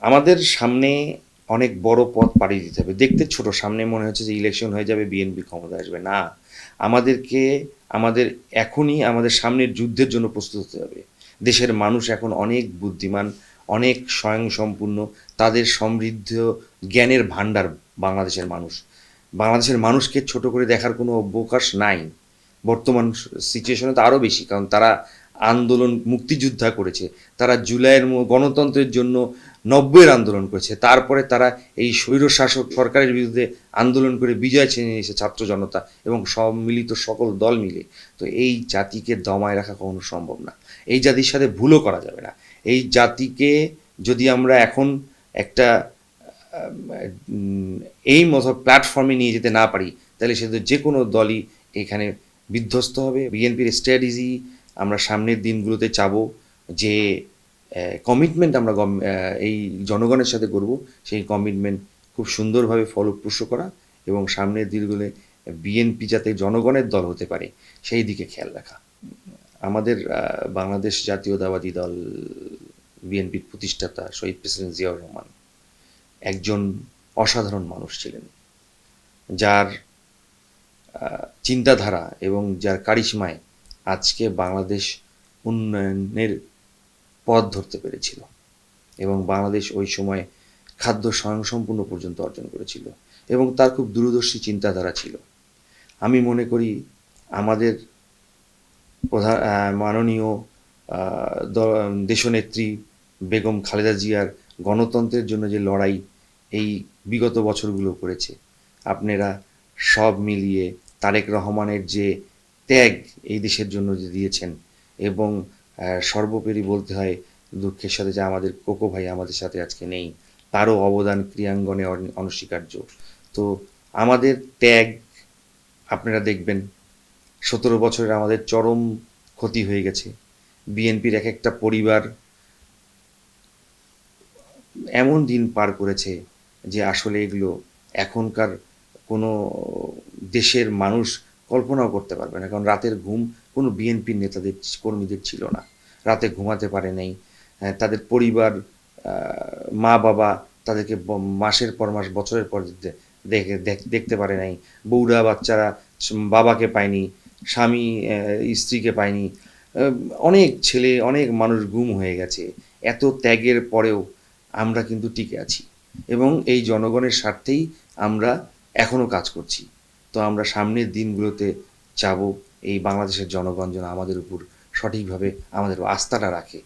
আমাদের সামনে অনেক বড় পথ পাড়ি দিতে হবে। দেখতে ছোট, সামনে মনে হচ্ছে যে ইলেকশন হয়ে যাবে, বিএনপি ক্ষমতায় আসবে। না, আমাদেরকে আমাদের এখনই আমাদের সামনের যুদ্ধের জন্য প্রস্তুত হতে হবে। দেশের মানুষ এখন অনেক বুদ্ধিমান, অনেক স্বয়ংসম্পূর্ণ, তাদের সমৃদ্ধ জ্ঞানের ভাণ্ডার বাংলাদেশের মানুষ। বাংলাদেশের মানুষকে ছোট করে দেখার কোনো অবকাশ নাই। বর্তমান সিচুয়েশনে তো আরও বেশি, কারণ তারা আন্দোলন মুক্তিযোদ্ধা করেছে, তারা জুলাইয়ের গণতন্ত্রের জন্য 90-এর আন্দোলন করেছে, তারপরে তারা এই স্বৈরশাসক সরকারের বিরুদ্ধে আন্দোলন করে বিজয় ছিনিয়ে নিয়েছে ছাত্র জনতা এবং সম্মিলিত সকল দল মিলে। তো এই জাতিকে দমায় রাখা কখনো সম্ভব না, এই জাতির সাথে ভুলও করা যাবে না। এই জাতিকে যদি আমরা এখন একটা এই মতো প্ল্যাটফর্মে নিয়ে যেতে না পারি, তাহলে সে যে কোনো দলই এখানে বিধ্বস্ত হবে। বিএনপির স্ট্র্যাটেজি আমরা সামনের দিনগুলোতে চাবো যে কমিটমেন্ট আমরা এই জনগণের সাথে করব, সেই কমিটমেন্ট খুব সুন্দরভাবে ফলপ্রসূ করা এবং সামনের দিনগুলোতে বিএনপি যাতে জনগণের দল হতে পারে সেই দিকে খেয়াল রাখা। আমাদের বাংলাদেশ জাতীয়তাবাদী দল বিএনপির প্রতিষ্ঠাতা শহীদ প্রেসিডেন্ট জিয়াউর রহমান একজন অসাধারণ মানুষ ছিলেন, যার চিন্তাধারা এবং যার কারিশমায় আজকে বাংলাদেশ উন্নয়নের পথ ধরতে পেরেছিল এবং বাংলাদেশ ওই সময় খাদ্য স্বয়ংসম্পূর্ণ পর্যন্ত অর্জন করেছিল এবং তার খুব দূরদর্শী চিন্তাধারা ছিল। আমি মনে করি আমাদের প্রধান মাননীয় দেশনেত্রী বেগম খালেদা জিয়ার গণতন্ত্রের জন্য যে লড়াই এই বিগত বছরগুলো করেছে, আপনারা সব মিলিয়ে তারেক রহমানের যে ত্যাগ এই দেশের জন্য যে দিয়েছেন, এবং সর্বোপরি বলতে হয় দুঃখের সাথে যে আমাদের কোকো ভাই আমাদের সাথে আজকে নেই, তারও অবদান ক্রিয়াঙ্গনে অনস্বীকার্য। তো আমাদের ত্যাগ আপনারা দেখবেন 17 বছরের আমাদের চরম ক্ষতি হয়ে গেছে। বিএনপির এক একটা পরিবার এমন দিন পার করেছে যে আসলে এগুলো এখনকার কোনো দেশের মানুষ কল্পনাও করতে পারবে না, কারণ রাতের ঘুম কোনো বিএনপির নেতাদের কর্মীদের ছিল না, রাতে ঘুমাতে পারে নাই। তাদের পরিবার, মা বাবা তাদেরকে মাসের পর মাস বছরের পর দেখতে পারে নাই, বউরা বাচ্চারা বাবাকে পায়নি, স্বামী স্ত্রীকে পায়নি, অনেক ছেলে অনেক মানুষ গুম হয়ে গেছে। এত ত্যাগের পরেও আমরা কিন্তু টিকে আছি এবং এই জনগণের স্বার্থেই আমরা এখনও কাজ করছি। তো আমরা সামনের দিনগুলোতে চাবো এই বাংলাদেশের জনগণ যেন আমাদের উপর সঠিকভাবে আমাদের আস্থাটা রাখে।